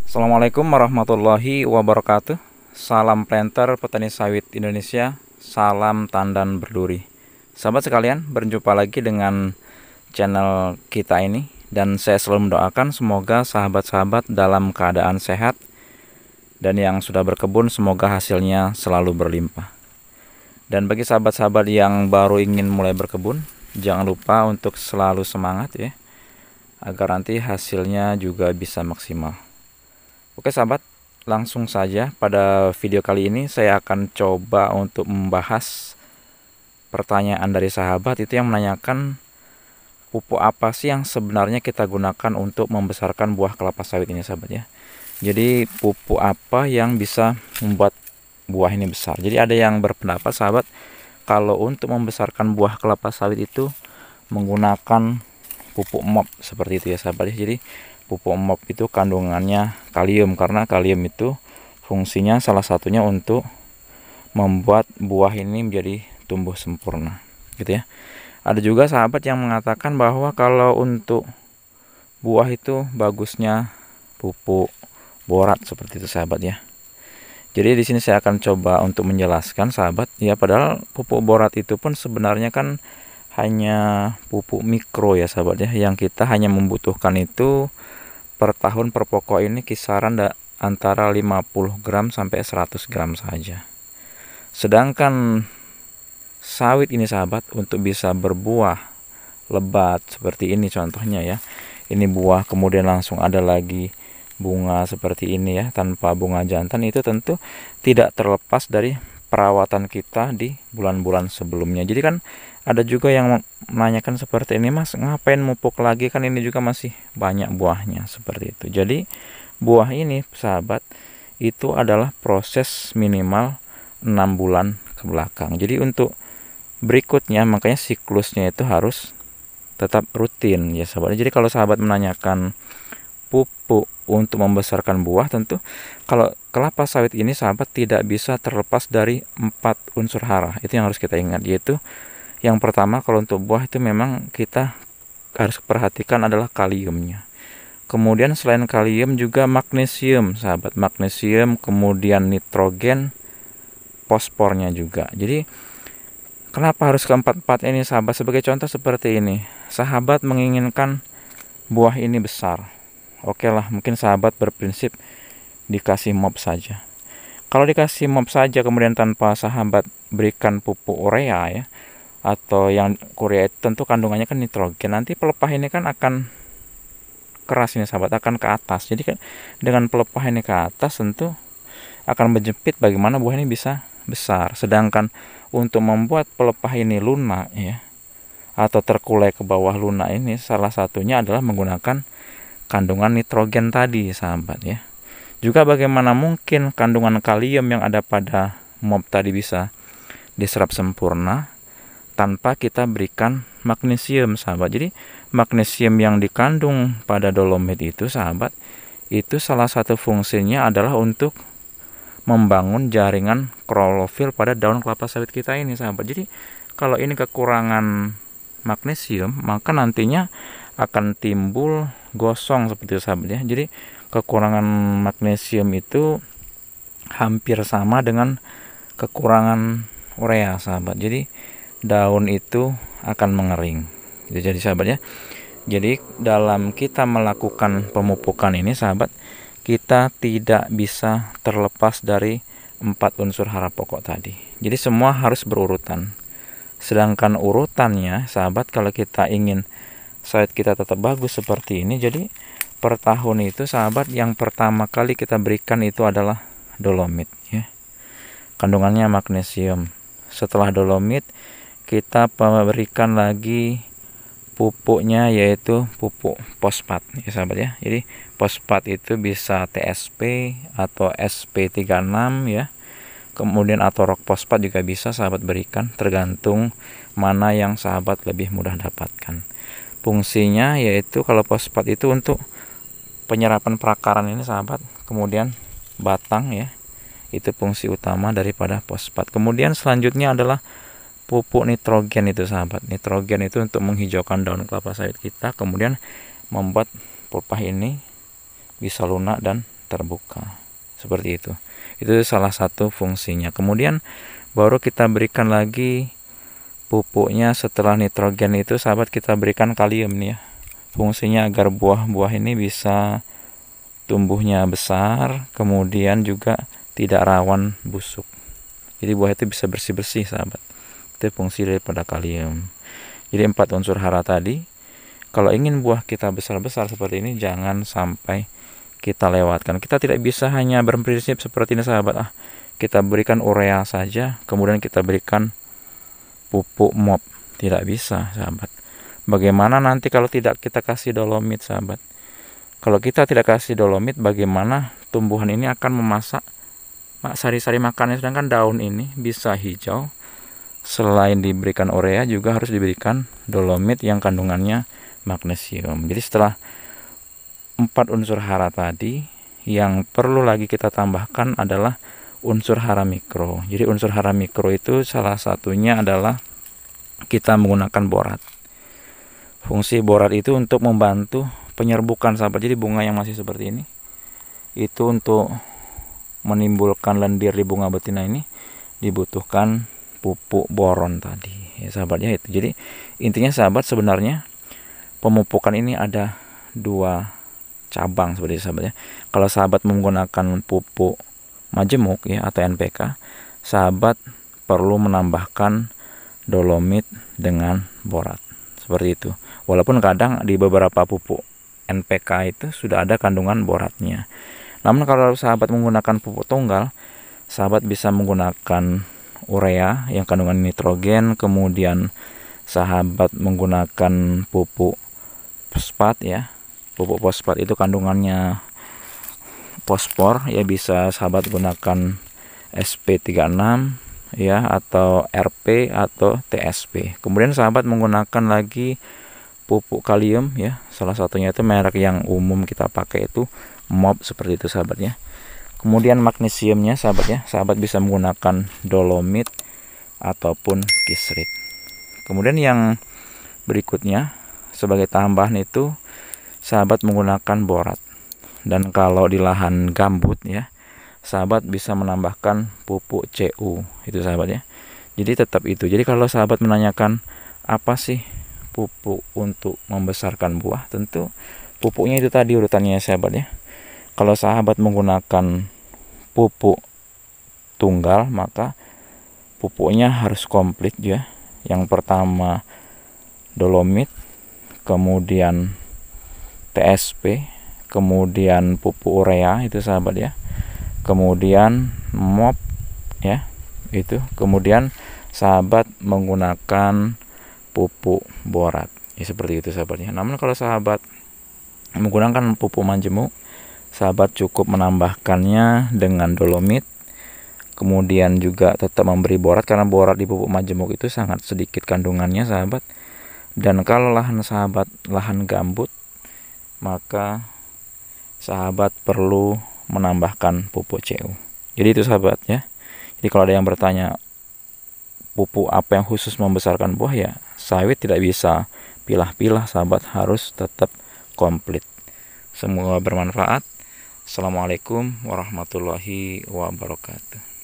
Assalamualaikum warahmatullahi wabarakatuh. Salam planter petani sawit Indonesia. Salam tandan berduri. Sahabat sekalian, berjumpa lagi dengan channel kita ini. Dan saya selalu mendoakan semoga sahabat-sahabat dalam keadaan sehat. Dan yang sudah berkebun semoga hasilnya selalu berlimpah. Dan bagi sahabat-sahabat yang baru ingin mulai berkebun, jangan lupa untuk selalu semangat ya, agar nanti hasilnya juga bisa maksimal. Oke sahabat, langsung saja pada video kali ini saya akan coba untuk membahas pertanyaan dari sahabat itu yang menanyakan pupuk apa sih yang sebenarnya kita gunakan untuk membesarkan buah kelapa sawit ini sahabat ya. Jadi pupuk apa yang bisa membuat buah ini besar. Jadi ada yang berpendapat sahabat, kalau untuk membesarkan buah kelapa sawit itu menggunakan pupuk MOP seperti itu ya sahabat ya. Jadi pupuk MOP itu kandungannya kalium, karena kalium itu fungsinya salah satunya untuk membuat buah ini menjadi tumbuh sempurna gitu ya. Ada juga sahabat yang mengatakan bahwa kalau untuk buah itu bagusnya pupuk borat seperti itu sahabat ya. Jadi di sini saya akan coba untuk menjelaskan sahabat ya, padahal pupuk borat itu pun sebenarnya kan hanya pupuk mikro ya sahabat ya, yang kita hanya membutuhkan itu per tahun per pokok ini kisaran antara 50 gram sampai 100 gram saja. Sedangkan sawit ini sahabat untuk bisa berbuah lebat seperti ini contohnya ya. Ini buah kemudian langsung ada lagi bunga seperti ini ya, tanpa bunga jantan, itu tentu tidak terlepas dari perawatan kita di bulan-bulan sebelumnya. Jadi kan ada juga yang menanyakan seperti ini, Mas ngapain mupuk lagi, kan ini juga masih banyak buahnya seperti itu. Jadi buah ini sahabat itu adalah proses minimal 6 bulan ke belakang. Jadi untuk berikutnya makanya siklusnya itu harus tetap rutin ya sahabat. Jadi kalau sahabat menanyakan pupuk untuk membesarkan buah, tentu kalau kelapa sawit ini sahabat tidak bisa terlepas dari 4 unsur hara. Itu yang harus kita ingat, yaitu yang pertama kalau untuk buah itu memang kita harus perhatikan adalah kaliumnya. Kemudian selain kalium juga magnesium sahabat, magnesium, kemudian nitrogen, fosfornya juga. Jadi kenapa harus keempat-empat ini sahabat? Sebagai contoh seperti ini, sahabat menginginkan buah ini besar. Oke lah, mungkin sahabat berprinsip dikasih MOP saja. Kalau dikasih MOP saja kemudian tanpa sahabat berikan pupuk urea ya, atau yang urea itu tentu kandungannya kan nitrogen, nanti pelepah ini kan akan keras ini sahabat, akan ke atas. Jadi kan dengan pelepah ini ke atas tentu akan menjepit bagaimana buah ini bisa besar. Sedangkan untuk membuat pelepah ini lunak ya, atau terkulai ke bawah lunak ini, salah satunya adalah menggunakan kandungan nitrogen tadi sahabat ya. Juga bagaimana mungkin kandungan kalium yang ada pada MOP tadi bisa diserap sempurna tanpa kita berikan magnesium sahabat. Jadi magnesium yang dikandung pada dolomit itu sahabat, itu salah satu fungsinya adalah untuk membangun jaringan klorofil pada daun kelapa sawit kita ini sahabat. Jadi kalau ini kekurangan magnesium, maka nantinya akan timbul gosong seperti itu sahabat ya. Jadi kekurangan magnesium itu hampir sama dengan kekurangan urea sahabat. Jadi daun itu akan mengering. Jadi sahabat ya. Jadi dalam kita melakukan pemupukan ini sahabat, kita tidak bisa terlepas dari 4 unsur hara pokok tadi. Jadi semua harus berurutan. Sedangkan urutannya sahabat, kalau kita ingin sawit kita tetap bagus seperti ini, jadi per tahun itu sahabat yang pertama kali kita berikan itu adalah dolomit ya, kandungannya magnesium. Setelah dolomit kita berikan lagi pupuknya, yaitu pupuk fosfat ya sahabat ya. Jadi fosfat itu bisa TSP atau SP36 ya, kemudian atau rock fosfat juga bisa sahabat berikan, tergantung mana yang sahabat lebih mudah dapatkan. Fungsinya yaitu kalau fosfat itu untuk penyerapan perakaran ini sahabat, kemudian batang ya, itu fungsi utama daripada fosfat. Kemudian selanjutnya adalah pupuk nitrogen itu sahabat. Nitrogen itu untuk menghijaukan daun kelapa sawit kita, kemudian membuat pelepah ini bisa lunak dan terbuka. Seperti itu. Itu salah satu fungsinya. Kemudian baru kita berikan lagi pupuknya. Setelah nitrogen itu sahabat kita berikan kalium nih ya. Fungsinya agar buah-buah ini bisa tumbuhnya besar, kemudian juga tidak rawan busuk. Jadi buah itu bisa bersih-bersih sahabat. Itu fungsi daripada kalium. Jadi 4 unsur hara tadi, kalau ingin buah kita besar-besar seperti ini, jangan sampai kita lewatkan. Kita tidak bisa hanya berprinsip seperti ini sahabat. Kita berikan urea saja, kemudian kita berikan pupuk MOP. Tidak bisa sahabat. Bagaimana nanti kalau tidak kita kasih dolomit sahabat? Kalau kita tidak kasih dolomit, bagaimana tumbuhan ini akan memasak sari-sari makannya, sedangkan daun ini bisa hijau. Selain diberikan urea juga harus diberikan dolomit yang kandungannya magnesium. Jadi setelah 4 unsur hara tadi, yang perlu lagi kita tambahkan adalah unsur hara mikro. Jadi unsur hara mikro itu salah satunya adalah kita menggunakan borat. Fungsi borat itu untuk membantu penyerbukan sahabat. Jadi bunga yang masih seperti ini, itu untuk menimbulkan lendir di bunga betina ini dibutuhkan pupuk boron tadi ya sahabatnya itu. Jadi intinya sahabat, sebenarnya pemupukan ini ada 2 cabang seperti itu sahabatnya. Kalau sahabat menggunakan pupuk majemuk ya atau NPK, sahabat perlu menambahkan dolomit dengan borat seperti itu. Walaupun kadang di beberapa pupuk NPK itu sudah ada kandungan boratnya. Namun kalau sahabat menggunakan pupuk tunggal, sahabat bisa menggunakan urea yang kandungan nitrogen, kemudian sahabat menggunakan pupuk fosfat ya. Pupuk fosfat itu kandungannya fosfor ya, bisa sahabat gunakan SP36 ya, atau RP atau TSP. Kemudian sahabat menggunakan lagi pupuk kalium ya, salah satunya itu merek yang umum kita pakai itu MOP seperti itu sahabat ya. Kemudian magnesiumnya sahabat ya, sahabat bisa menggunakan dolomit ataupun kisrit. Kemudian yang berikutnya sebagai tambahan itu sahabat menggunakan borat. Dan kalau di lahan gambut ya, sahabat bisa menambahkan pupuk CU itu sahabat ya. Jadi tetap itu. Jadi kalau sahabat menanyakan apa sih pupuk untuk membesarkan buah, tentu pupuknya itu tadi urutannya sahabat ya. Kalau sahabat menggunakan pupuk tunggal, maka pupuknya harus komplit ya. Yang pertama dolomit, kemudian TSP, kemudian pupuk urea itu sahabat ya, kemudian MOP ya itu, kemudian sahabat menggunakan pupuk borat ya, seperti itu sahabatnya. Namun kalau sahabat menggunakan pupuk majemuk, sahabat cukup menambahkannya dengan dolomit, kemudian juga tetap memberi borat, karena borat di pupuk majemuk itu sangat sedikit kandungannya sahabat. Dan kalau lahan sahabat lahan gambut, maka sahabat perlu menambahkan pupuk CU. Jadi itu sahabat ya. Jadi kalau ada yang bertanya pupuk apa yang khusus membesarkan buah, ya sawit tidak bisa pilah-pilah sahabat, harus tetap komplit. Semoga bermanfaat. Assalamualaikum warahmatullahi wabarakatuh.